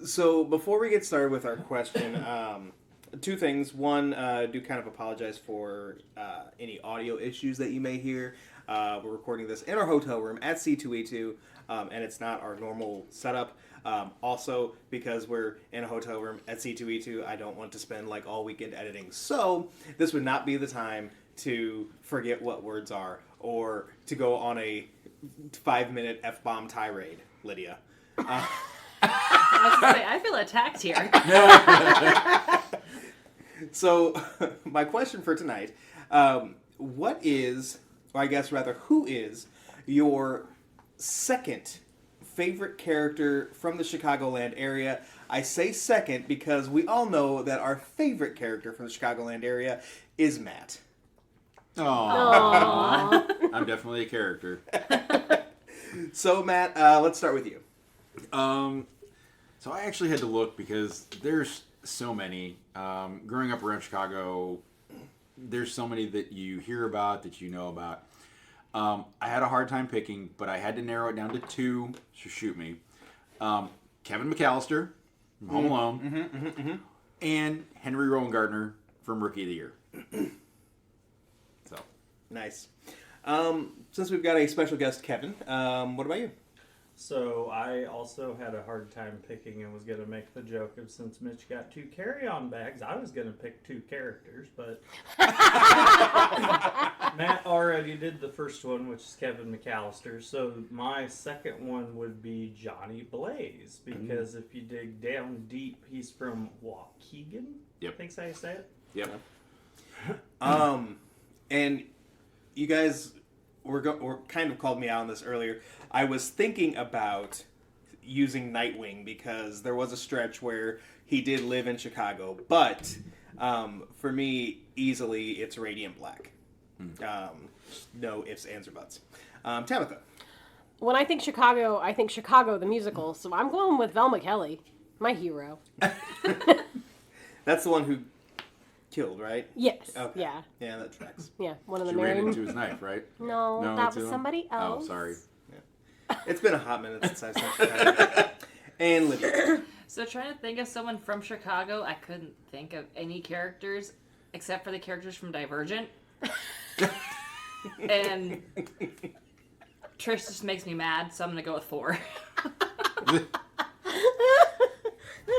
So before we get started with our question, two things. One, do kind of apologize for any audio issues that you may hear. We're recording this in our hotel room at C2E2, and it's not our normal setup. Also, because we're in a hotel room at C2E2, I don't want to spend like all weekend editing. So this would not be the time to forget what words are or to go on a 5-minute F-bomb tirade, Lydia. I was gonna say, I feel attacked here. So, my question for tonight, what is, or I guess rather, who is your second favorite character from the Chicagoland area? I say second because we all know that our favorite character from the Chicagoland area is Matt. Aww. I'm definitely a character. So, Matt, let's start with you. So I actually had to look because there's so many. Growing up around Chicago, there's so many that you hear about, that you know about. I had a hard time picking, but I had to narrow it down to two, so shoot me. Kevin McAllister from Home Alone, and Henry Rowan Gardner from Rookie of the Year. So Nice. Since we've got a special guest, Kevin, what about you? So I also had a hard time picking and was going to make the joke of since Mitch got 2 carry-on bags, I was going to pick 2 characters, but Matt already did the first one, which is Kevin McAllister. So my second one would be Johnny Blaze, because if you dig down deep, he's from Waukegan. Yep. I think's how you say it. Yep. And you guys were kind of called me out on this earlier. I was thinking about using Nightwing because there was a stretch where he did live in Chicago, but for me, easily it's Radiant Black. No ifs, ands, or buts. Tabitha. When I think Chicago the musical, so I'm going with Velma Kelly, my hero. That's the one who killed, right? Yes. Okay. Yeah. Yeah, that tracks. Yeah. One of the She ran married. into his knife, right? No, No, that it's was him? somebody else. Oh, sorry. It's been a hot minute since I've seen Chicago. And Lydia. So trying to think of someone from Chicago, I couldn't think of any characters except for the characters from Divergent. And Trish just makes me mad, so I'm gonna go with Thor. That's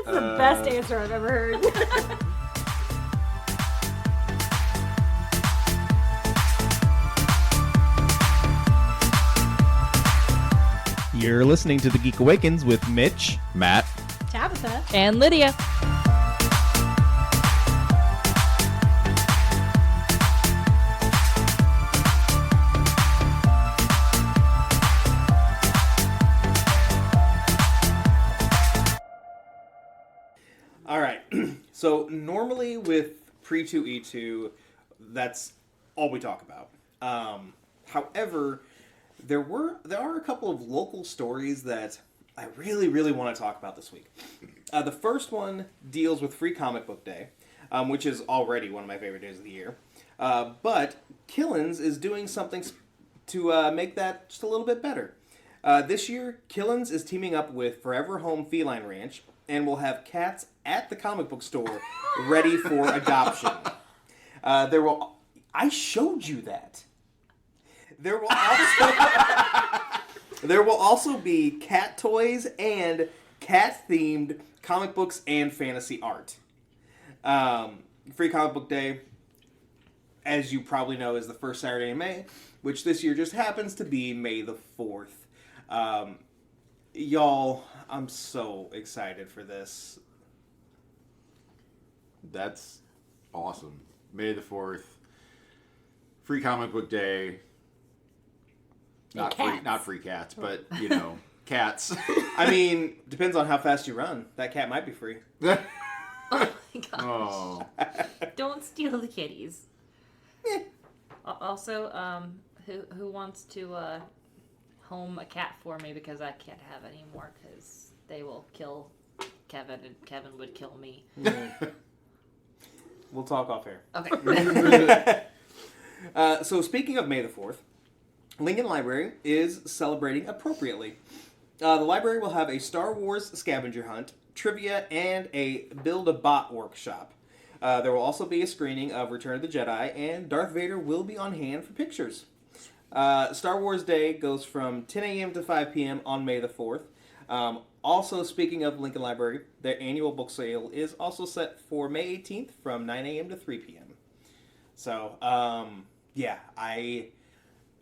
the best answer I've ever heard. You're listening to The Geek Awakens with Mitch, Matt. Tabitha. And Lydia. All right. So normally with Pre2E2, that's all we talk about. However, there are a couple of local stories that I really, really want to talk about this week. The first one deals with Free Comic Book Day, which is already one of my favorite days of the year. But Killen's is doing something to make that just a little bit better. This year, Killen's is teaming up with Forever Home Feline Ranch and will have cats at the comic book store ready for adoption. I showed you that. There will also be cat toys and cat-themed comic books and fantasy art. Free Comic Book Day, as you probably know, is the first Saturday in May, which this year just happens to be May the 4th. Y'all, I'm so excited for this. That's awesome. May the 4th. Free Comic Book Day. Not free cats, but, you know, cats. I mean, depends on how fast you run. That cat might be free. Oh my gosh. Oh. Don't steal the kitties. Also, who wants to home a cat for me because I can't have any more because they will kill Kevin and Kevin would kill me. We'll talk off air. Okay. So speaking of May the 4th, Lincoln Library is celebrating appropriately. The library will have a Star Wars scavenger hunt, trivia, and a Build-A-Bot workshop. There will also be a screening of Return of the Jedi, and Darth Vader will be on hand for pictures. Star Wars Day goes from 10 a.m. to 5 p.m. on May the 4th. Also, speaking of Lincoln Library, their annual book sale is also set for May 18th from 9 a.m. to 3 p.m. So, yeah,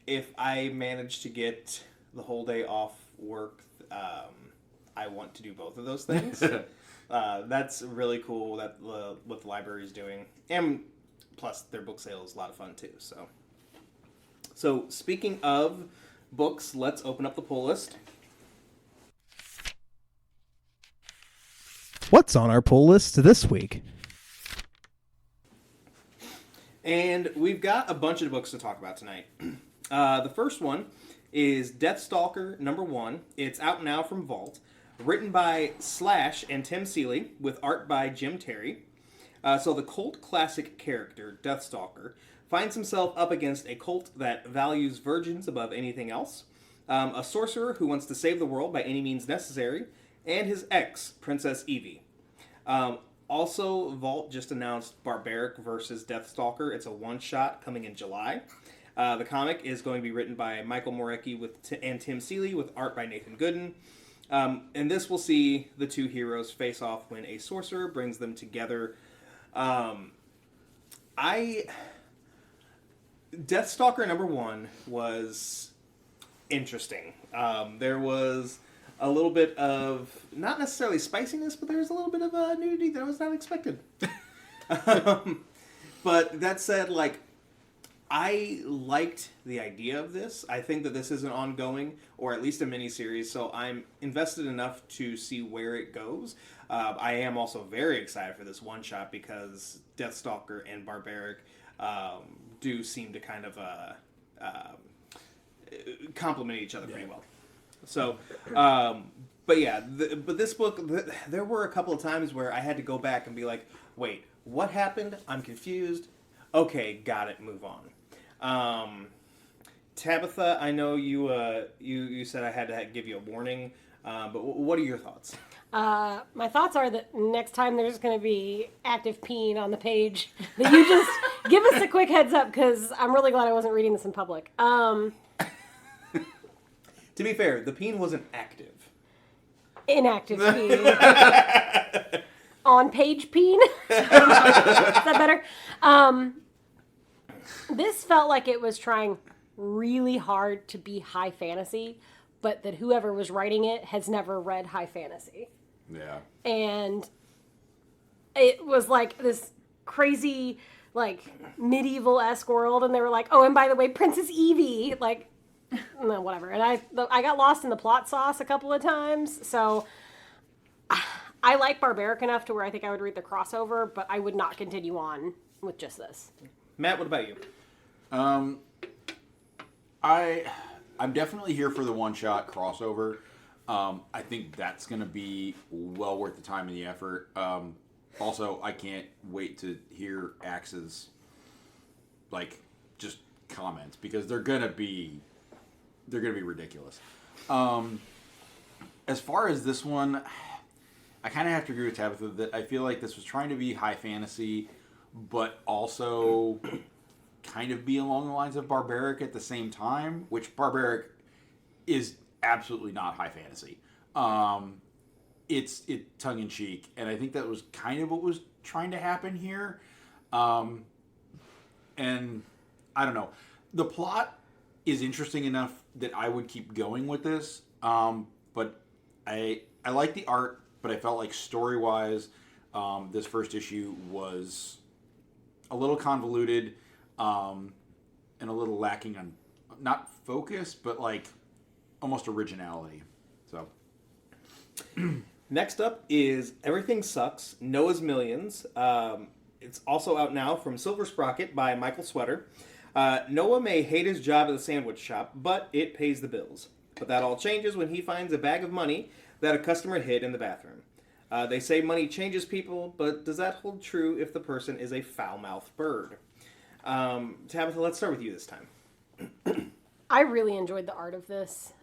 if I manage to get the whole day off work, I want to do both of those things. That's really cool that what the library is doing. And plus, their book sale is a lot of fun, too. So speaking of books, let's open up the pull list. What's on our pull list this week? And we've got a bunch of books to talk about tonight. The first one is Deathstalker #1. It's out now from Vault. Written by Slash and Tim Seeley, with art by Jim Terry. So the cult classic character, Deathstalker, finds himself up against a cult that values virgins above anything else, a sorcerer who wants to save the world by any means necessary, and his ex, Princess Evie. Also, Vault just announced Barbaric versus Deathstalker. It's a one-shot coming in July. The comic is going to be written by Michael Morecki and Tim Seeley, with art by Nathan Gooden. And this will see the two heroes face off when a sorcerer brings them together. Deathstalker #1 was interesting. There was a little bit of, not necessarily spiciness, but there was a little bit of nudity that I was not expected. But that said, like, I liked the idea of this. I think that this is an ongoing, or at least a miniseries, so I'm invested enough to see where it goes. I am also very excited for this one-shot because Deathstalker and Barbaric do seem to kind of complement each other pretty well. So, but yeah, but this book, there were a couple of times where I had to go back and be like, wait, what happened? I'm confused. Okay, got it, move on. Tabitha, I know you said I had to give you a warning, but what are your thoughts? My thoughts are that next time there's going to be active peen on the page, that you just give us a quick heads up, because I'm really glad I wasn't reading this in public. To be fair, the peen wasn't active. Inactive peen. On page peen? Is that better? This felt like it was trying really hard to be high fantasy, but that whoever was writing it has never read high fantasy. Yeah. And it was like this crazy, like, medieval-esque world, and they were like, oh, and by the way, Princess Evie, like, no, whatever. And I got lost in the plot sauce a couple of times, so I like Barbaric enough to where I think I would read the crossover, but I would not continue on with just this. Matt, what about you? I'm definitely here for the one-shot crossover. I think that's going to be well worth the time and the effort. Also, I can't wait to hear Axe's, like, just comments, because they're gonna be ridiculous. As far as this one, I kind of have to agree with Tabitha that I feel like this was trying to be high fantasy, but also kind of be along the lines of Barbaric at the same time, which Barbaric is absolutely not high fantasy. It's tongue-in-cheek, and I think that was kind of what was trying to happen here. And I don't know. The plot is interesting enough that I would keep going with this, but I like the art, but I felt like story-wise, this first issue was a little convoluted, and a little lacking on, not focus, but like almost originality. So Next up is Everything Sucks, Noah's Millions. It's also out now from Silver Sprocket by Michael Sweater. Noah may hate his job at the sandwich shop, but it pays the bills. But that all changes when he finds a bag of money that a customer hid in the bathroom. They say money changes people, but does that hold true if the person is a foul-mouthed bird? Tabitha, let's start with you this time. I really enjoyed the art of this.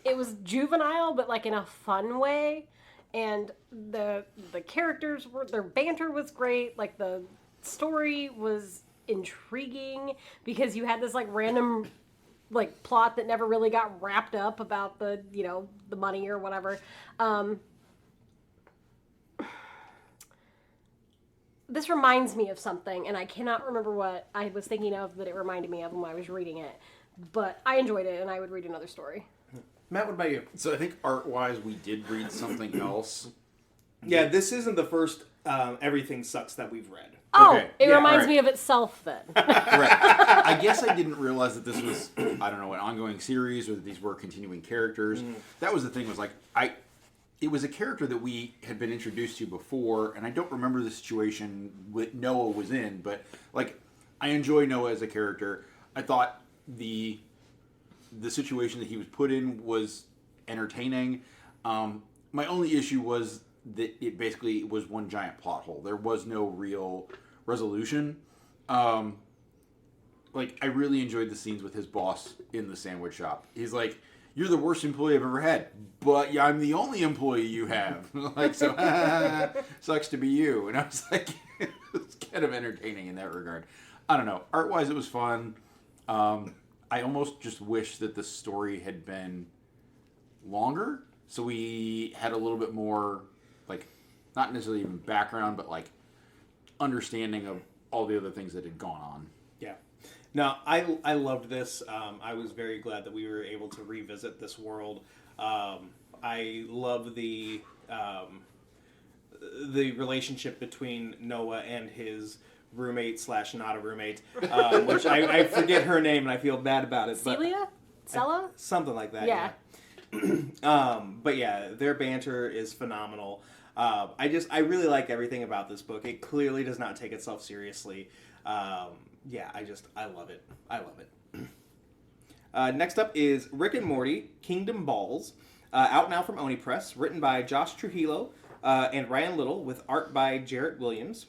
it was juvenile, but like in a fun way. And the characters their banter was great. Like the story was intriguing because you had this like random like plot that never really got wrapped up about the the money or whatever. This reminds me of something, and I cannot remember what I was thinking of that it reminded me of when I was reading it. But I enjoyed it, and I would read another story. Matt, what about you? So I think art-wise, we did read something else. Yeah, this isn't the first Everything Sucks that we've read. Oh, Okay. it Yeah, reminds alright. me of itself then. Right. I guess I didn't realize that this was, I don't know, an ongoing series or that these were continuing characters. That was the thing, was like, it was a character that we had been introduced to before, and I don't remember the situation that Noah was in, but, like, I enjoy Noah as a character. I thought the situation that he was put in was entertaining. My only issue was that it basically was one giant plot hole. There was no real resolution. Like, I really enjoyed the scenes with his boss in the sandwich shop. He's like, "You're the worst employee I've ever had, but yeah, I'm the only employee you have." Like, so, sucks to be you. And I was like, it's kind of entertaining in that regard. I don't know. Art-wise, it was fun. I almost just wish that the story had been longer, so we had a little bit more, like, not necessarily even background, but, like, understanding of all the other things that had gone on. Yeah. No, I loved this. I was very glad that we were able to revisit this world. I love the relationship between Noah and his roommate / not a roommate, which I forget her name and I feel bad about it. Celia? Sella? Something like that. Yeah. But yeah, their banter is phenomenal. I really like everything about this book. It clearly does not take itself seriously. Yeah, I love it. I love it. Next up is Rick and Morty, Kingdom Balls, out now from Oni Press, written by Josh Trujilo and Ryan Little, with art by Jarrett Williams.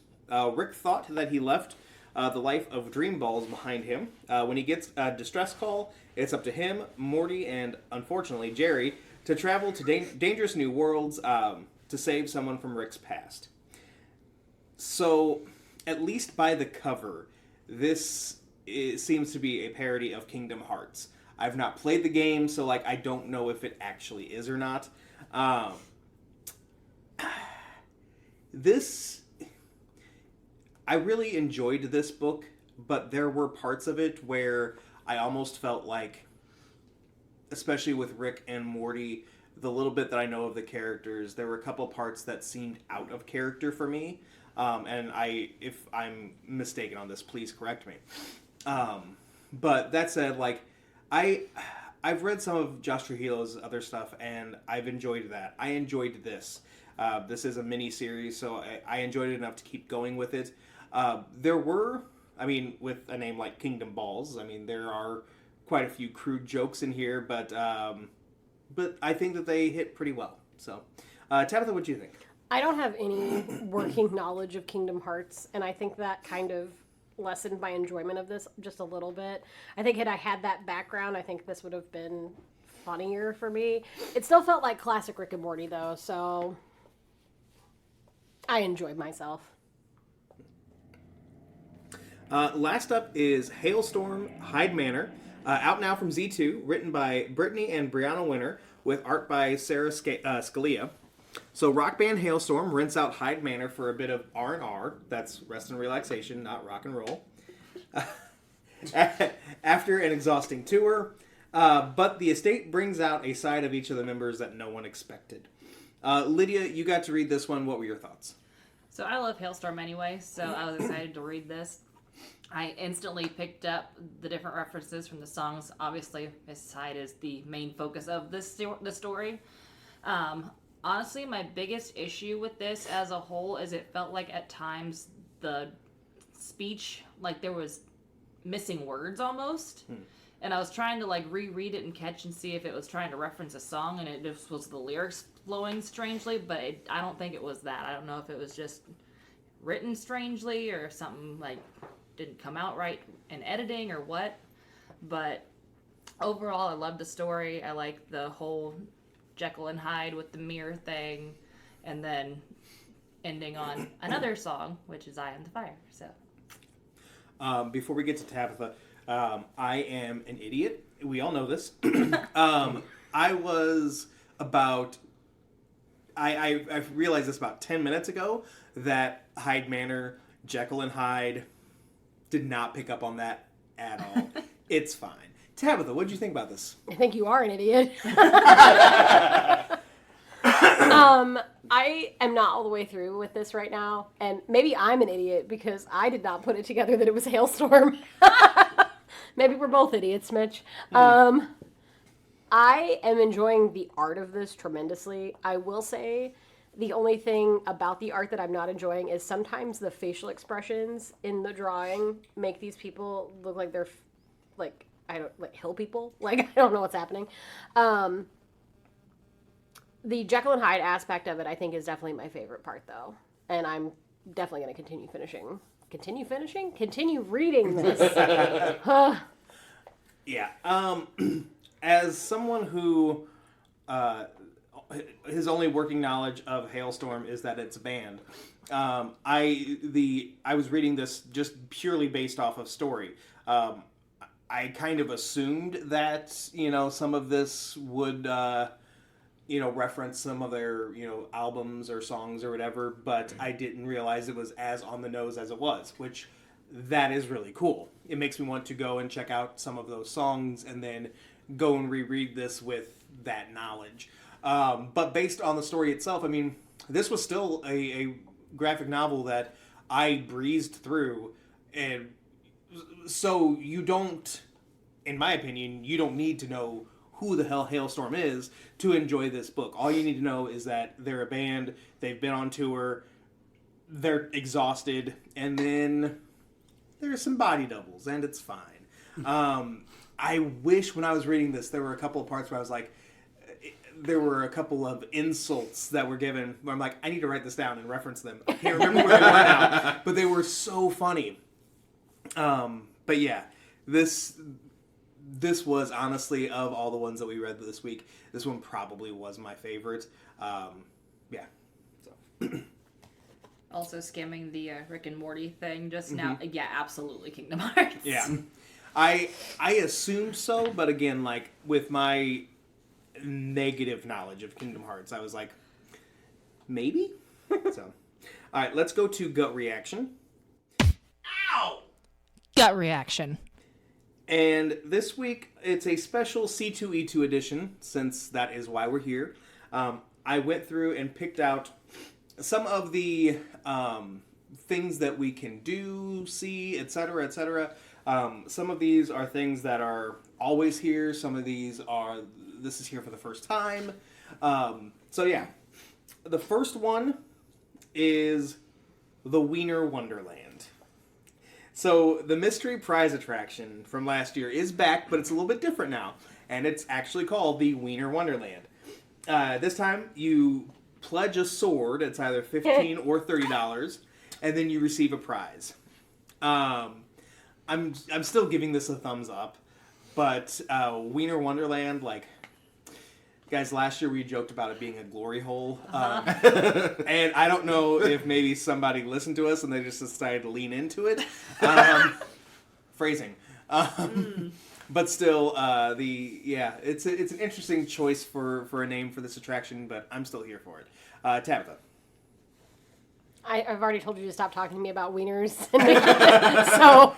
Rick thought that he left the life of dream balls behind him. When he gets a distress call, it's up to him, Morty, and unfortunately Jerry to travel to dangerous new worlds to save someone from Rick's past. So, at least by the cover, this seems to be a parody of Kingdom Hearts. I've not played the game, so like I don't know if it actually is or not. I really enjoyed this book, but there were parts of it where I almost felt like, especially with Rick and Morty, the little bit that I know of the characters, there were a couple parts that seemed out of character for me. And if I'm mistaken on this, please correct me. But that said, like, I've read some of Josh Trujilo's other stuff, and I've enjoyed that. I enjoyed this. This is a mini-series, so I enjoyed it enough to keep going with it. There were, I mean, with a name like Kingdom Balls, I mean, there are quite a few crude jokes in here, but I think that they hit pretty well. So, Tabitha, what do you think? I don't have any working knowledge of Kingdom Hearts, and I think that kind of lessened my enjoyment of this just a little bit. I think had I had that background, I think this would have been funnier for me. It still felt like classic Rick and Morty, though, so I enjoyed myself. Last up is Halestorm, Hyde Manor, out now from Z2, written by Brittany and Brianna Winter, with art by Sara Scalia. So rock band Halestorm rents out Hyde Manor for a bit of R&R, that's rest and relaxation, not rock and roll, after an exhausting tour, but the estate brings out a side of each of the members that no one expected. Lydia, you got to read this one. What were your thoughts? So I love Halestorm anyway, so I was excited to read this. I instantly picked up the different references from the songs. Obviously, Miss Hyde is the main focus of the story. Honestly, my biggest issue with this as a whole is it felt like at times the speech, like there was missing words almost. And I was trying to like reread it and catch and see if it was trying to reference a song, and it just was the lyrics flowing strangely, but I don't think it was that. I don't know if it was just written strangely or something like didn't come out right in editing or what. But Overall, I love the story. I like the whole Jekyll and Hyde with the mirror thing, and then ending on another song, which is "Eye on the Fire." So, Before we get to Tabitha, I am an idiot. We all know this. I was about... I realized this about 10 minutes ago, that Hyde Manor, Jekyll and Hyde, did not pick up on that at all. It's fine. Tabitha, what did you think about this? I think you are an idiot. I am not all the way through with this right now, and maybe I'm an idiot because I did not put it together that it was Halestorm. Maybe we're both idiots, Mitch. I am enjoying the art of this tremendously. I will say the only thing about the art that I'm not enjoying is sometimes the facial expressions in the drawing make these people look like they're like hill people. Like, I don't know what's happening. The Jekyll and Hyde aspect of it, I think, is definitely my favorite part, though. And I'm definitely going to continue reading this. Yeah. As someone who his only working knowledge of Halestorm is that it's a band, I was reading this just purely based off of story. I kind of assumed that, some of this would, reference some of their, albums or songs or whatever, but I didn't realize it was as on the nose as it was, which that is really cool. It makes me want to go and check out some of those songs and then go and reread this with that knowledge. But based on the story itself, I mean, this was still a graphic novel that I breezed through, and so you don't, in my opinion, you don't need to know who the hell Halestorm is to enjoy this book. All you need to know is that they're a band, they've been on tour, they're exhausted, and then there's some body doubles, and it's fine. I wish when I was reading this, there were a couple of parts where I was like, there were a couple of insults that were given where I'm like, I need to write this down and reference them. I can't remember where they were now, but they were so funny. But yeah, this was honestly, of all the ones that we read this week, this one probably was my favorite. Yeah. So. Also skimming the Rick and Morty thing just now. Yeah, absolutely Kingdom Hearts. Yeah. I assumed so, but again, like, with my negative knowledge of Kingdom Hearts, I was like, maybe? So, alright, let's go to gut reaction. Ow! Gut reaction. And this week, it's a special C2E2 edition, since that is why we're here. I went through and picked out some of the things that we can do, see, etc., etc. Some of these are things that are always here. Some of these are, this is here for the first time. So yeah, the first one is the Wiener Wonderland. So the mystery prize attraction from last year is back, but it's a little bit different now. And it's actually called the Wiener Wonderland. This time you pledge a sword. It's either $15 or $30, and then you receive a prize. I'm still giving this a thumbs up, but Wiener Wonderland, like, guys, last year we joked about it being a glory hole, and I don't know if maybe somebody listened to us and they just decided to lean into it. Phrasing. But still, it's an interesting choice for a name for this attraction, but I'm still here for it. Tabitha. I've already told you to stop talking to me about wieners. So,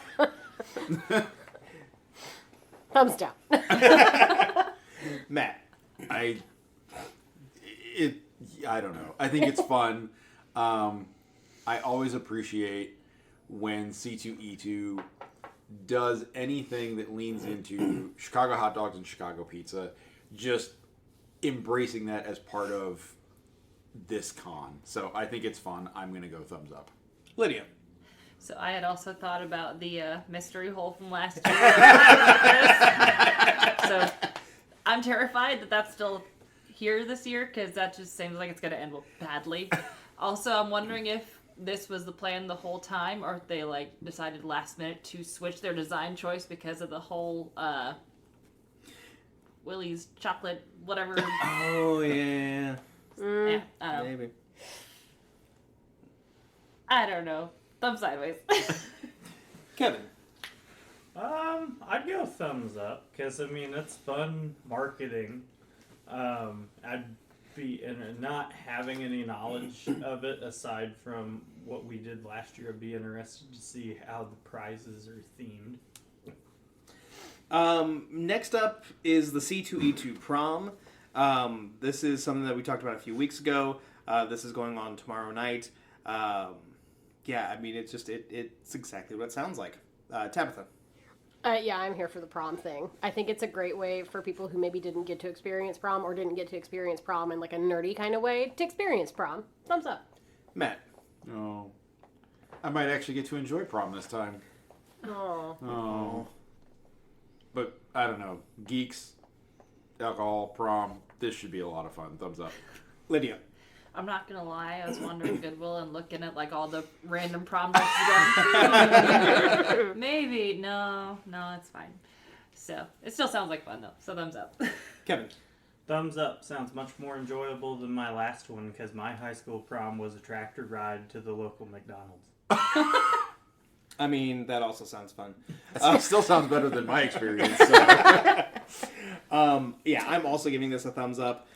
thumbs down. Matt. I don't know. I think it's fun. I always appreciate when C2E2 does anything that leans into Chicago hot dogs and Chicago pizza, just embracing that as part of this con. So I think it's fun. I'm going to go thumbs up. Lydia. So I had also thought about the mystery hole from last year. So I'm terrified that that's still here this year, because that just seems like it's going to end badly. Also, I'm wondering if this was the plan the whole time, or if they decided last minute to switch their design choice because of the whole Willie's chocolate, whatever. Oh yeah, Yeah, I don't know. maybe. I don't know. Thumb sideways. Kevin. I'd go thumbs up because I mean it's fun marketing. I'd be and not having any knowledge of it aside from what we did last year. I'd be interested to see how the prizes are themed. Next up is the C2E2 prom. This is something that we talked about a few weeks ago. This is going on tomorrow night. Yeah, I mean, it's exactly what it sounds like. Tabitha. Yeah, I'm here for the prom thing. I think it's a great way for people who maybe didn't get to experience prom or didn't get to experience prom in like a nerdy kind of way to experience prom. Thumbs up. Matt. Oh, I might actually get to enjoy prom this time. Oh. Oh, but I don't know. Geeks, alcohol, prom. This should be a lot of fun. Thumbs up. Lydia. I'm not gonna lie, I was wandering Goodwill and looking at like all the random prom dresses. Maybe no, it's fine. So it still sounds like fun though. So thumbs up. Kevin. Thumbs up sounds much more enjoyable than my last one because my high school prom was a tractor ride to the local McDonald's. I mean, that also sounds fun. It still sounds better than my experience. So. Yeah, I'm also giving this a thumbs up.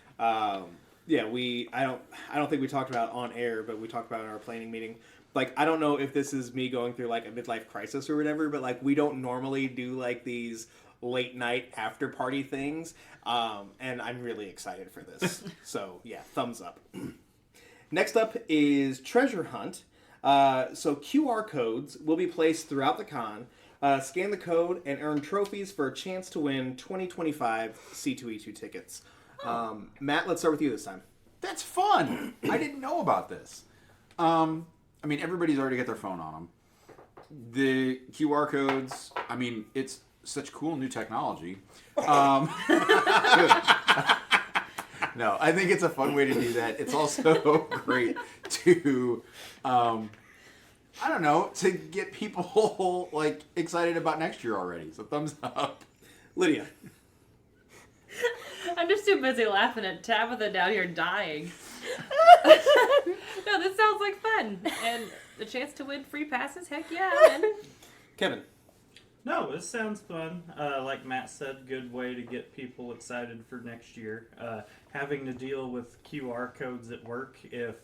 Yeah, I don't think we talked about it on air, but we talked about it in our planning meeting. Like, I don't know if this is me going through like a midlife crisis or whatever, but like we don't normally do like these late night after party things, and I'm really excited for this. So yeah, thumbs up. Next up is Treasure Hunt. So QR codes will be placed throughout the con. Scan the code and earn trophies for a chance to win 2025 C2E2 tickets. Matt, let's start with you this time. That's fun. I didn't know about this. I mean, everybody's already got their phone on them. The QR codes, I mean, it's such cool new technology. No, I think it's a fun way to do that. It's also great to, I don't know, to get people like excited about next year already. So thumbs up. Lydia. I'm just too busy laughing at Tabitha down here dying. No, this sounds like fun. And the chance to win free passes, heck yeah, man. Kevin. No, this sounds fun. Like Matt said, good way to get people excited for next year. Having to deal with QR codes at work. If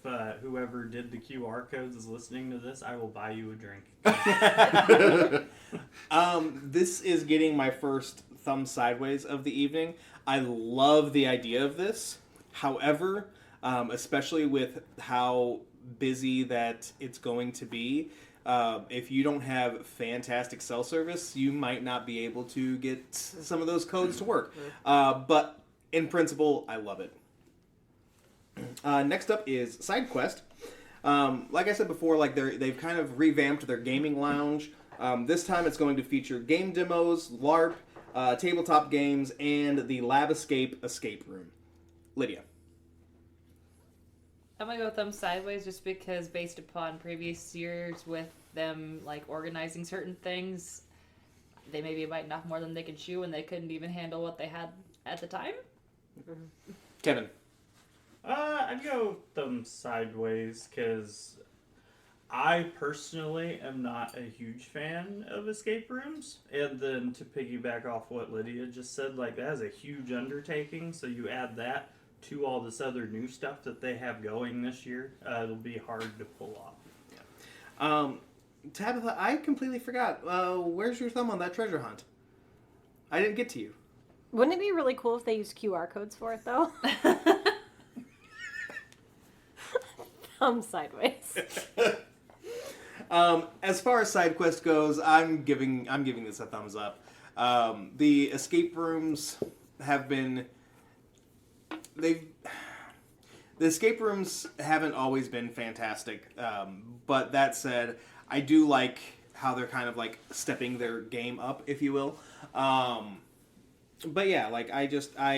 whoever did the QR codes is listening to this, I will buy you a drink. This is getting my first thumb sideways of the evening. I love the idea of this. However, especially with how busy that it's going to be, if you don't have fantastic cell service, you might not be able to get some of those codes to work. But in principle, I love it. Next up is Side Quest. Like I said before, like they've kind of revamped their gaming lounge. This time it's going to feature game demos, LARP, tabletop games, and the Lab escape room. Lydia. I'm gonna go with them sideways just because based upon previous years with them like organizing certain things, they maybe bite off more than they can chew and they couldn't even handle what they had at the time. Kevin. I'd go them sideways because I personally am not a huge fan of escape rooms. And then to piggyback off what Lydia just said, like that is a huge undertaking. So you add that to all this other new stuff that they have going this year, it'll be hard to pull off. Yeah. Tabitha, I completely forgot. Where's your thumb on that treasure hunt? I didn't get to you. Wouldn't it be really cool if they used QR codes for it though? Thumb sideways. As far as side quest goes, I'm giving this a thumbs up. The escape rooms have been the escape rooms haven't always been fantastic. But that said, I do like how they're kind of like stepping their game up, if you will. But yeah, like I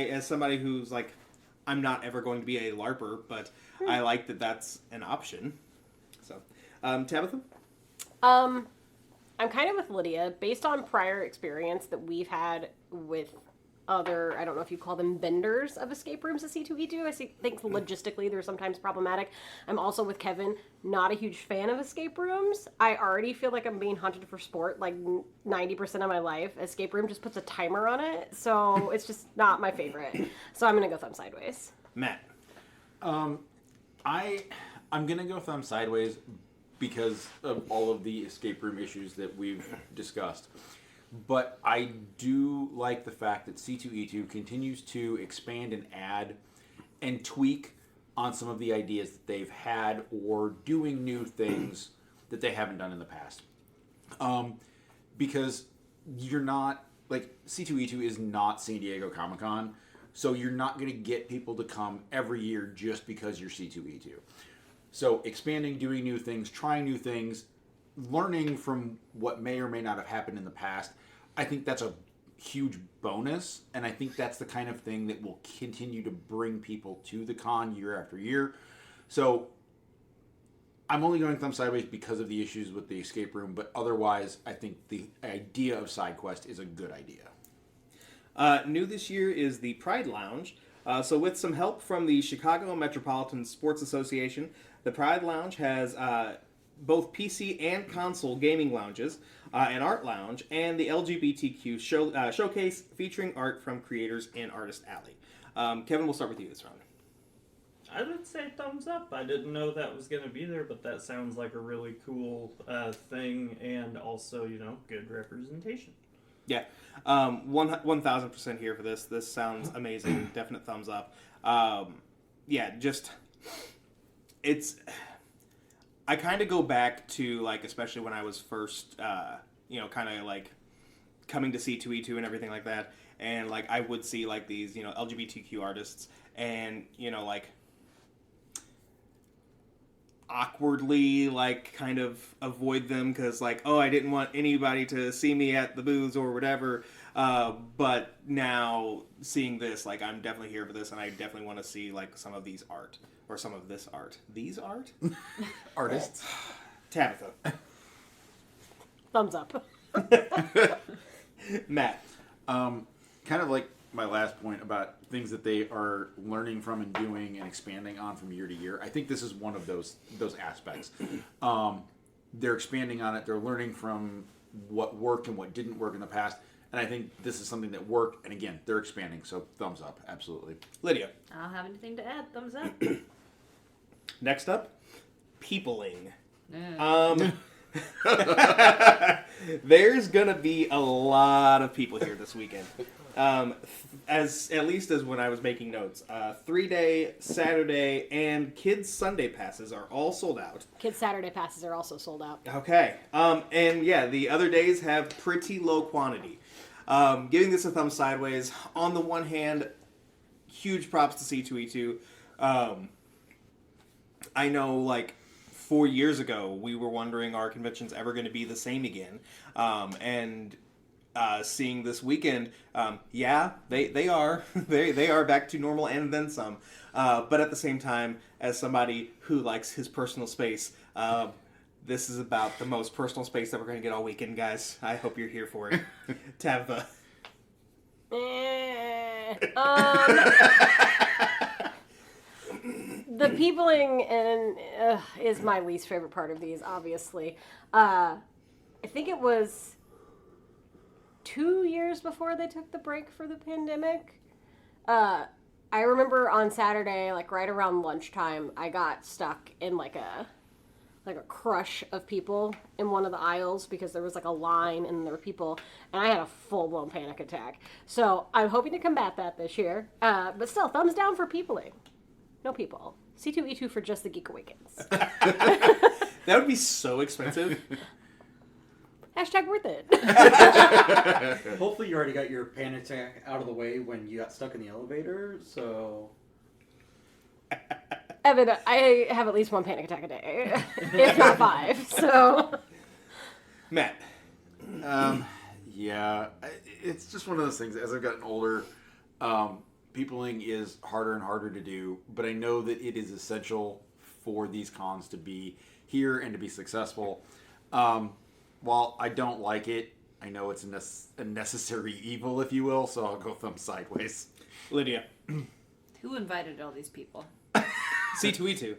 as somebody who's like, I'm not ever going to be a LARPer, but I like that that's an option. So, Tabitha? I'm kind of with Lydia. Based on prior experience that we've had with other, I don't know if you call them vendors of escape rooms at C2E2. I think logistically they're sometimes problematic. I'm also with Kevin, not a huge fan of escape rooms. I already feel like I'm being hunted for sport like 90% of my life. Escape room just puts a timer on it, so it's just not my favorite. So I'm going to go thumb sideways. Matt. I'm gonna go thumb sideways because of all of the escape room issues that we've discussed. But I do like the fact that C2E2 continues to expand and add and tweak on some of the ideas that they've had or doing new things that they haven't done in the past. Because you're not, like, C2E2 is not San Diego Comic-Con, so you're not going to get people to come every year just because you're C2E2. So expanding, doing new things, trying new things, learning from what may or may not have happened in the past, I think that's a huge bonus, and I think that's the kind of thing that will continue to bring people to the con year after year. So I'm only going thumb sideways because of the issues with the escape room, but otherwise I think the idea of SideQuest is a good idea. New this year is the Pride Lounge. So with some help from the Chicago Metropolitan Sports Association, the Pride Lounge has both PC and console gaming lounges, an art lounge, and the LGBTQ showcase featuring art from creators in Artist Alley. Kevin, we'll start with you this round. I would say thumbs up. I didn't know that was going to be there, but that sounds like a really cool thing, and also, good representation. Yeah, 1,000% here for this. This sounds amazing. Definite thumbs up. Yeah, just I kind of go back to, like, especially when I was first, kind of like coming to C2E2 and everything like that, and like I would see like these, LGBTQ artists, and like awkwardly like kind of avoid them because like, oh, I didn't want anybody to see me at the booths or whatever. But now seeing this, like, I'm definitely here for this, and I definitely want to see like some of these art or some of this art. These art Artists. Tabitha. Thumbs up. Matt. Kind of like my last point about things that they are learning from and doing and expanding on from year to year. I think this is one of those aspects. They're expanding on it. They're learning from what worked and what didn't work in the past. And I think this is something that worked. And again, they're expanding. So thumbs up. Absolutely. Lydia. I don't have anything to add. Thumbs up. Next up, peopling. Yeah. There's gonna be a lot of people here this weekend. As at least as when I was making notes, 3-day, Saturday, and Kids Sunday passes are all sold out. Kids Saturday passes are also sold out. Okay. And yeah, the other days have pretty low quantity. Giving this a thumb sideways. On the one hand, huge props to C2E2. I know, like, 4 years ago, we were wondering, are conventions ever going to be the same again? And seeing this weekend, yeah, they are. they are back to normal and then some. But at the same time, as somebody who likes his personal space, this is about the most personal space that we're going to get all weekend, guys. I hope you're here for it. Tabitha. The peopling is my least favorite part of these, obviously. I think it was 2 years before they took the break for the pandemic. I remember on Saturday, like right around lunchtime, I got stuck in like a crush of people in one of the aisles because there was like a line and there were people, and I had a full-blown panic attack. So I'm hoping to combat that this year. But still, thumbs down for peopling. No people. C2E2 for just the Geek Awakens. That would be so expensive. Hashtag worth it. Hopefully you already got your panic attack out of the way when you got stuck in the elevator, so... Evan, I have at least one panic attack a day, if not 5, so... Matt. Yeah, it's just one of those things. As I've gotten older, peopling is harder and harder to do, but I know that it is essential for these cons to be here and to be successful. While I don't like it, I know it's a necessary evil, if you will, so I'll go thumb sideways. Lydia. Who invited all these people? C2E2.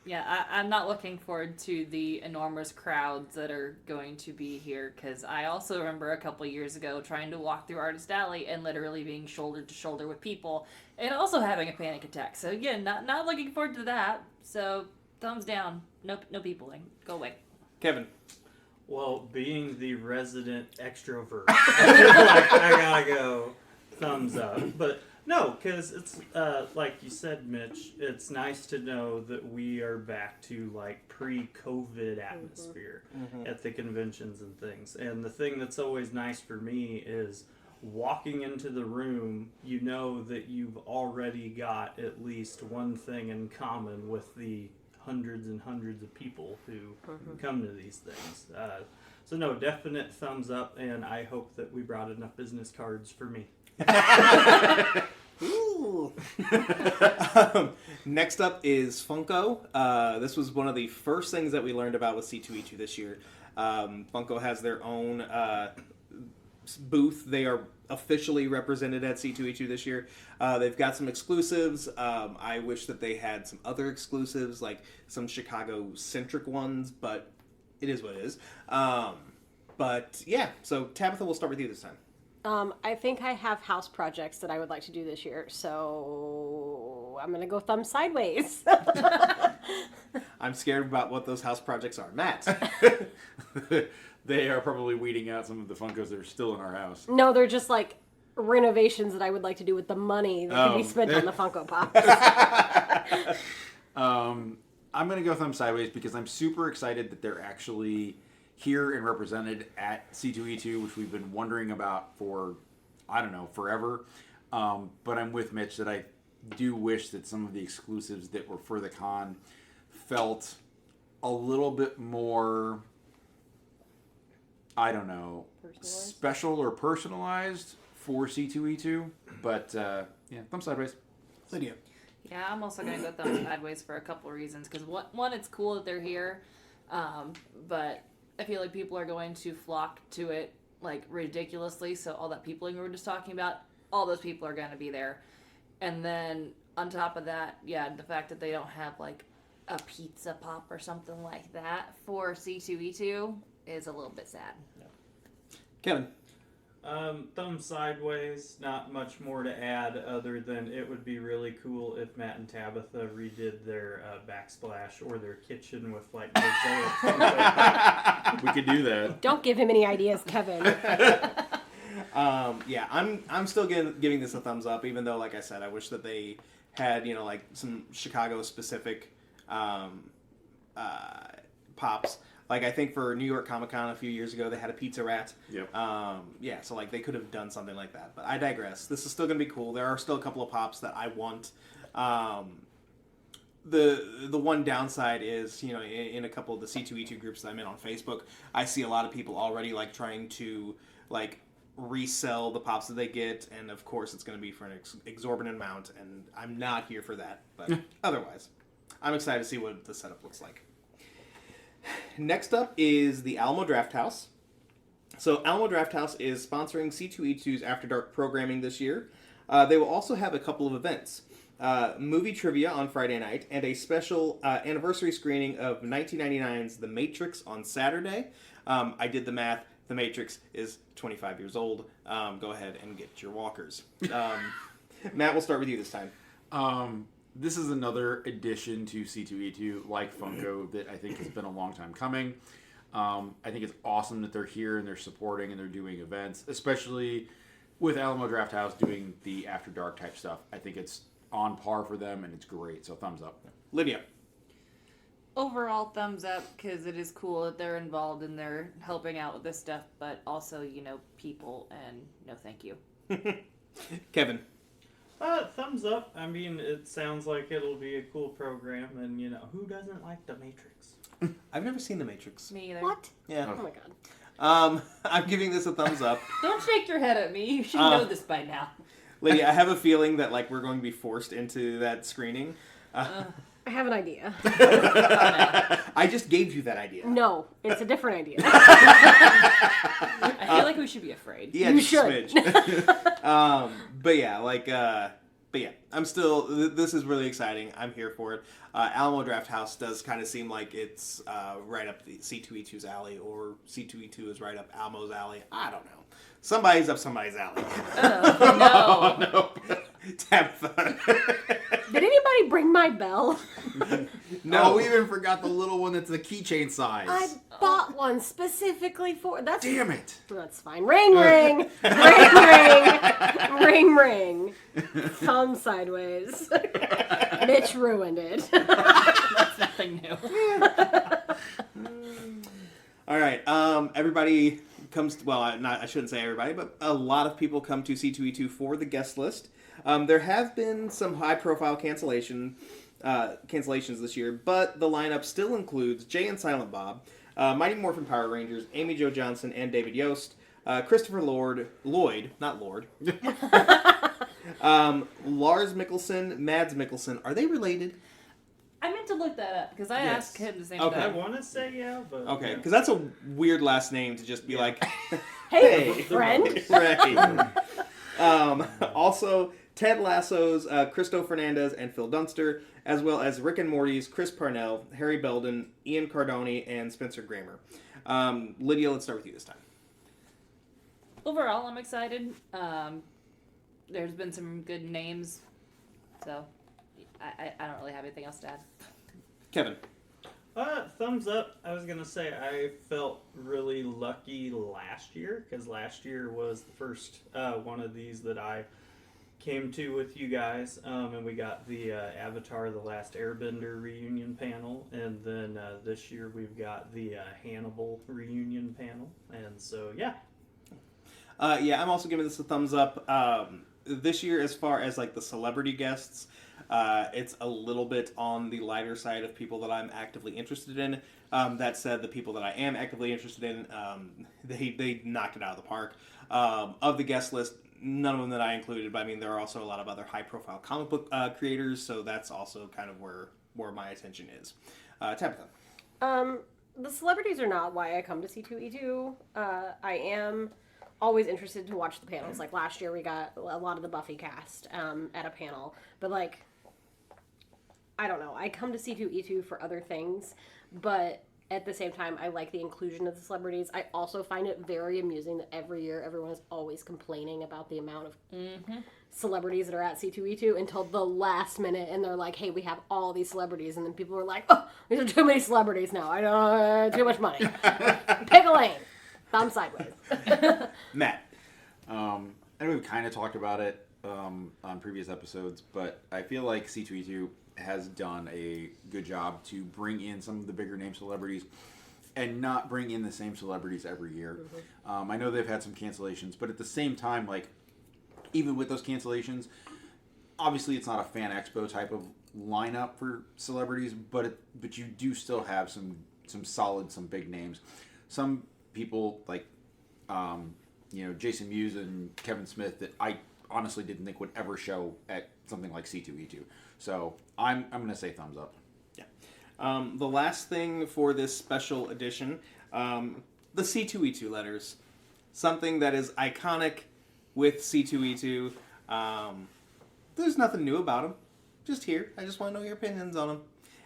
Yeah, I'm not looking forward to the enormous crowds that are going to be here, because I also remember a couple years ago trying to walk through Artist Alley and literally being shoulder to shoulder with people and also having a panic attack. So again, not looking forward to that. So thumbs down. No peopling. Go away. Kevin. Well, being the resident extrovert, I feel like I gotta go thumbs up. But no, because it's like you said, Mitch. It's nice to know that we are back to like pre-COVID atmosphere at the conventions and things. And the thing that's always nice for me is walking into the room. You know that you've already got at least one thing in common with the hundreds and hundreds of people who come to these things. So no, definite thumbs up, and I hope that we brought enough business cards for me. Ooh. Next up is Funko. This was one of the first things that we learned about with C2E2 this year. Funko has their own booth. They are officially represented at C2E2 this year. They've got some exclusives. I wish that they had some other exclusives, like some Chicago-centric ones, but it is what it is. But yeah, so Tabitha, we'll start with you this time. I think I have house projects that I would like to do this year, so I'm going to go thumb sideways. I'm scared about what those house projects are. Matt. They are probably weeding out some of the Funkos that are still in our house. No, they're just like renovations that I would like to do with the money that can be spent on the Funko Pops. I'm going to go thumb sideways because I'm super excited that they're actually here and represented at C2E2, which we've been wondering about for, I don't know, forever. But I'm with Mitch that I do wish that some of the exclusives that were for the con felt a little bit more, I don't know, special or personalized for C2E2. But yeah, thumb sideways. Lydia. Yeah, I'm also going to go thumb sideways for a couple of reasons. Because one, it's cool that they're here, but I feel like people are going to flock to it like ridiculously. So all that peopling we were just talking about, all those people are going to be there. And then on top of that, yeah, the fact that they don't have like a pizza pop or something like that for C2E2 is a little bit sad. Yeah. Kevin. Thumb sideways, not much more to add other than it would be really cool if Matt and Tabitha redid their backsplash or their kitchen with like mosaic. We could do that. Don't give him any ideas, Kevin. Yeah, I'm still giving this a thumbs up, even though, like I said, I wish that they had, like some Chicago specific pops. Like, I think for New York Comic Con a few years ago, they had a pizza rat. Yep. Yeah, so, like, they could have done something like that. But I digress. This is still going to be cool. There are still a couple of pops that I want. The one downside is, in a couple of the C2E2 groups that I'm in on Facebook, I see a lot of people already, like, trying to, like, resell the pops that they get. And, of course, it's going to be for an exorbitant amount. And I'm not here for that. But otherwise, I'm excited to see what the setup looks like. Next up is the Alamo Drafthouse. So Alamo Drafthouse is sponsoring C2E2's After Dark programming this year. They will also have a couple of events. Movie trivia on Friday night and a special anniversary screening of 1999's The Matrix on Saturday. I did the math. The Matrix is 25 years old. Go ahead and get your walkers. Matt, we'll start with you this time. This is another addition to C2E2, like Funko, that I think has been a long time coming. I think it's awesome that they're here and they're supporting and they're doing events, especially with Alamo Drafthouse doing the After Dark type stuff. I think it's on par for them and it's great, so thumbs up. Lydia. Overall, thumbs up, because it is cool that they're involved and they're helping out with this stuff, but also, people, and no thank you. Kevin. Thumbs up. I mean, it sounds like it'll be a cool program, and who doesn't like The Matrix? I've never seen The Matrix. Me either. What? Yeah. Oh my god. I'm giving this a thumbs up. Don't shake your head at me. You should know this by now. Lydia, I have a feeling that we're going to be forced into that screening. I have an idea. I just gave you that idea. No, it's a different idea. I feel like we should be afraid. Yeah, You just a should. smidge. But yeah, I'm still. This is really exciting. I'm here for it. Alamo Draft House does kind of seem like it's right up the C2E2's alley, or C2E2 is right up Almo's alley. I don't know. Somebody's up somebody's alley. Oh, no. No. Tabitha. Did anybody bring my bell? No, we even forgot the little one that's the keychain size. I bought one specifically for that's. Damn it! That's fine. Ring, ring, ring, ring, ring. Thumb sideways. Mitch ruined it. That's nothing new. All right. Everybody comes. I shouldn't say everybody, but a lot of people come to C2E2 for the guest list. There have been some high-profile cancellations this year, but the lineup still includes Jay and Silent Bob, Mighty Morphin Power Rangers, Amy Jo Johnson, and David Yost, Christopher Lloyd, not Lord, Lars Mikkelsen, Mads Mikkelsen. Are they related? I meant to look that up because I Yes. asked him the same Okay. I thing. want to say yeah, but Okay, because that's a weird last name to just be like, Hey, friend. right. Also, Ted Lasso's Christo Fernandez and Phil Dunster, as well as Rick and Morty's Chris Parnell, Harry Belden, Ian Cardoni, and Spencer Grammer. Lydia, let's start with you this time. Overall, I'm excited. There's been some good names, so I don't really have anything else to add. Kevin. Thumbs up. I was gonna say I felt really lucky last year because last year was the first one of these that I came to with you guys, and we got the Avatar: The Last Airbender reunion panel, and then this year we've got the Hannibal reunion panel, and so yeah. Yeah, I'm also giving this a thumbs up. This year, as far as like the celebrity guests, it's a little bit on the lighter side of people that I'm actively interested in. That said, the people that I am actively interested in, they knocked it out of the park. Of the guest list, none of them that I included, but I mean, there are also a lot of other high-profile comic book creators, so that's also kind of where my attention is. Tabitha. The celebrities are not why I come to C2E2. I am always interested to watch the panels. Like last year, we got a lot of the Buffy cast at a panel, but like, I don't know. I come to C2E2 for other things, but at the same time, I like the inclusion of the celebrities. I also find it very amusing that every year everyone is always complaining about the amount of celebrities that are at C2E2 until the last minute, and they're like, hey, we have all these celebrities, and then people are like, oh, these are too many celebrities now. I don't too much money. Pick a lane. Thumb sideways. Matt. I know we've kind of talked about it on previous episodes, but I feel like C2E2 has done a good job to bring in some of the bigger name celebrities and not bring in the same celebrities every year. I know they've had some cancellations, but at the same time, like, even with those cancellations, obviously it's not a fan expo type of lineup for celebrities, but you do still have some solid, some big names. Some people like Jason Mewes and Kevin Smith that I honestly didn't think would ever show at something like C2E2. So I'm gonna say thumbs up. Yeah. The last thing for this special edition, the C2E2 letters, something that is iconic with C2E2. There's nothing new about them. Just here. I just want to know your opinions on them.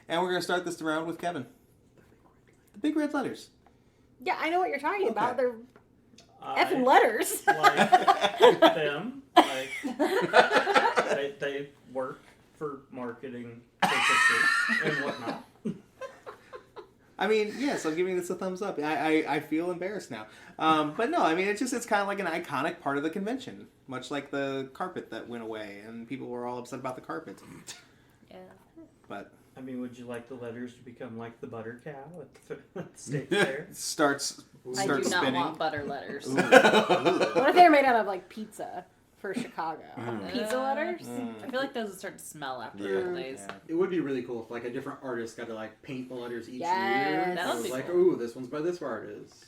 And we're gonna start this round with Kevin. The big red letters. Yeah, I know what you're talking about. Okay. They're effing letters. Like them. Like they work for marketing purposes and whatnot. I mean, yes, I'm giving this a thumbs up. I feel embarrassed now. But no, I mean, it's kind of like an iconic part of the convention. Much like the carpet that went away, and people were all upset about the carpet. Yeah. But I mean, would you like the letters to become like the butter cow at the state fair? starts I do not spinning. want butter letters. What if they're made out of like pizza for Chicago? Pizza letters? I feel like those would start to smell after a Yeah. couple days. Yeah. It would be really cool if like a different artist got to like paint the letters each Yes. year. That So would it was be like, cool. ooh, this one's by this artist.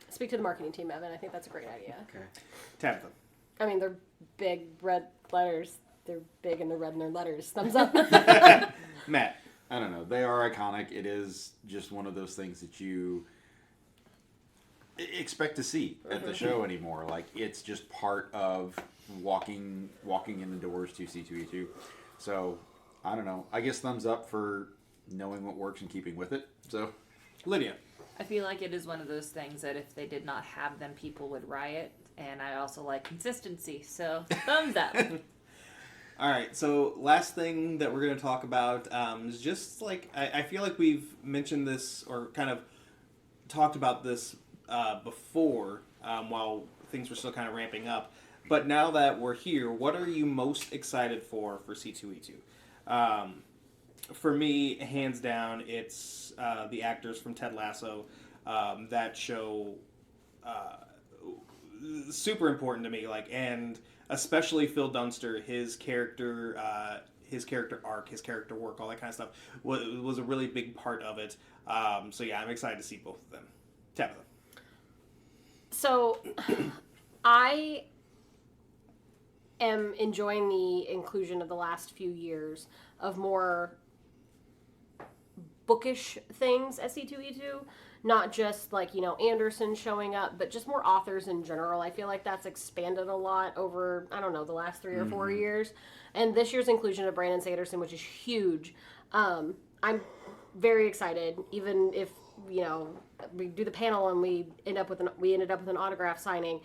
Speak to the marketing team, Evan. I think that's a great idea. Okay. Tabitha. I mean, they're big red letters. They're big and they're red in their letters. Thumbs up. Matt. I don't know. They are iconic. It is just one of those things that you expect to see at the show anymore. Like, it's just part of walking in the doors to C2E2. So, I don't know. I guess thumbs up for knowing what works and keeping with it. So, Lydia. I feel like it is one of those things that if they did not have them, people would riot. And I also like consistency. So, thumbs up. All right, so last thing that we're going to talk about is just like, I feel like we've mentioned this or kind of talked about this before while things were still kind of ramping up. But now that we're here, what are you most excited for C2E2? For me, hands down, it's the actors from Ted Lasso. That show, super important to me, like, and especially Phil Dunster, his character arc, his character work, all that kind of stuff was a really big part of it. So yeah, I'm excited to see both of them. Tabitha. So, I am enjoying the inclusion of the last few years of more bookish things at C2E2. Not just like, Anderson showing up, but just more authors in general. I feel like that's expanded a lot over, I don't know, the last 3 or 4 years. And this year's inclusion of Brandon Sanderson, which is huge. I'm very excited, even if, we do the panel and we ended up with an autograph signing.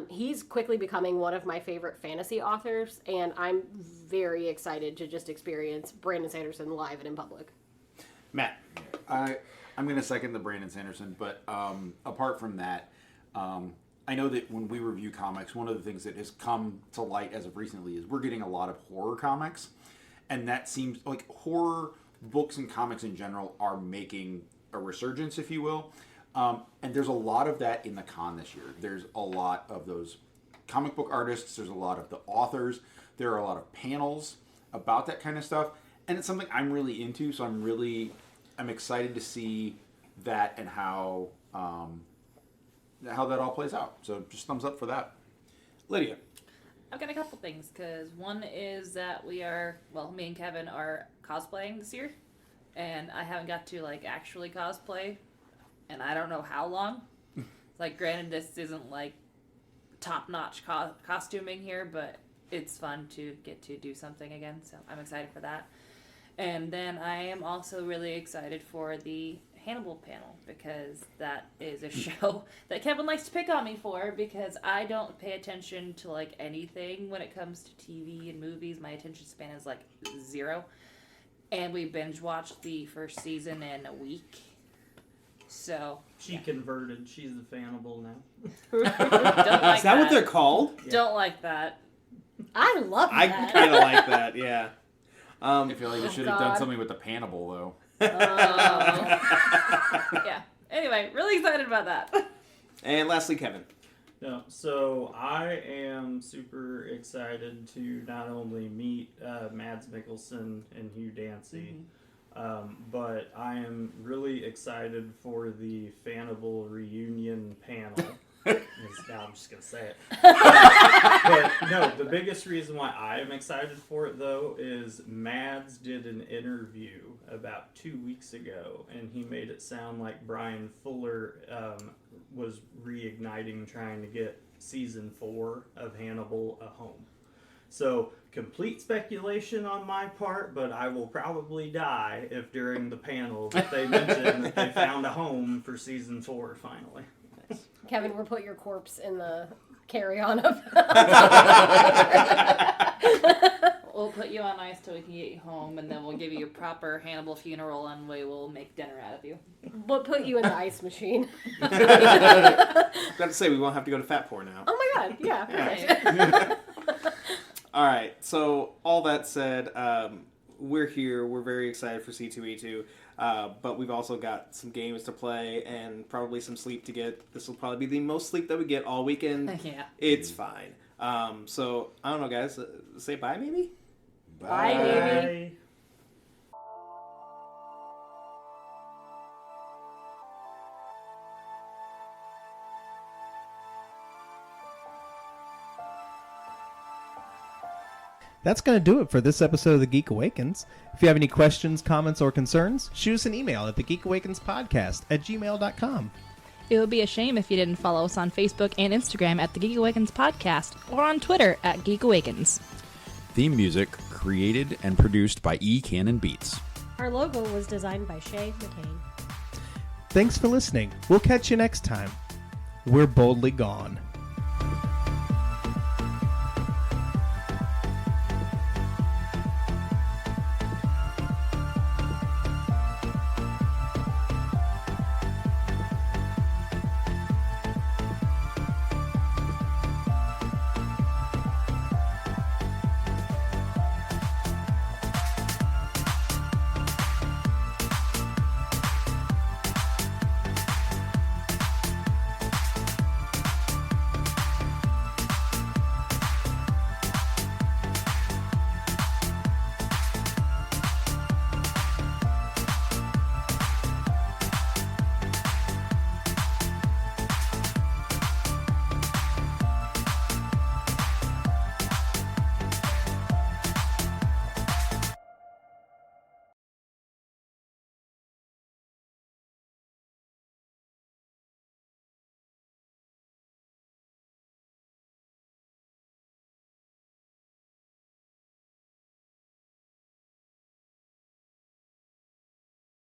He's quickly becoming one of my favorite fantasy authors, and I'm very excited to just experience Brandon Sanderson live and in public. Matt. I'm going to second the Brandon Sanderson, but apart from that, I know that when we review comics, one of the things that has come to light as of recently is we're getting a lot of horror comics, and that seems like horror books and comics in general are making a resurgence, if you will, and there's a lot of that in the con this year. There's a lot of those comic book artists, there's a lot of the authors, there are a lot of panels about that kind of stuff, and it's something I'm really into, so I'm excited to see that and how that all plays out. So just thumbs up for that. Lydia. I've got a couple things, because one is that me and Kevin are cosplaying this year, and I haven't got to, actually cosplay, and I don't know how long. Granted, this isn't, top-notch costuming here, but it's fun to get to do something again, so I'm excited for that. And then I am also really excited for the Hannibal panel, because that is a show that Kevin likes to pick on me for, because I don't pay attention to anything when it comes to TV and movies. My attention span is 0. And we binge watched the first season in a week. So She converted. She's the Fannibal now. don't like Is that what they're called? Yeah. Don't like that. I love I that. kind of like that, yeah. I feel like we should have done God. something with the Pannibal, though. Yeah. Anyway, really excited about that. And lastly, Kevin. No, so I am super excited to not only meet Mads Mikkelsen and Hugh Dancy, but I am really excited for the Fannibal reunion panel. Now I'm just going to say it. But no, the biggest reason why I am excited for it, though, is Mads did an interview about 2 weeks ago, and he made it sound like Brian Fuller was reigniting trying to get season 4 of Hannibal a home. So, complete speculation on my part, but I will probably die if during the panel that they mentioned that they found a home for season 4 finally. Kevin, we'll put your corpse in the carry-on of... We'll put you on ice till we can get you home, and then we'll give you a proper Hannibal funeral, and we will make dinner out of you. We'll put you in the ice machine. Got to say, we won't have to go to Fatpour now. Oh my god, yeah. Right. All right, so all that said, we're here. We're very excited for C2E2, but we've also got some games to play and probably some sleep to get. This will probably be the most sleep that we get all weekend. Yeah. It's fine. So, I don't know, guys. Say bye, maybe? Bye, baby. That's going to do it for this episode of The Geek Awakens. If you have any questions, comments, or concerns, shoot us an email at thegeekawakenspodcast@gmail.com. It would be a shame if you didn't follow us on Facebook and Instagram at the Geek Awakens Podcast or on Twitter at Geek Awakens. Theme music created and produced by E. Cannon Beats. Our logo was designed by Shay McCain. Thanks for listening. We'll catch you next time. We're boldly gone.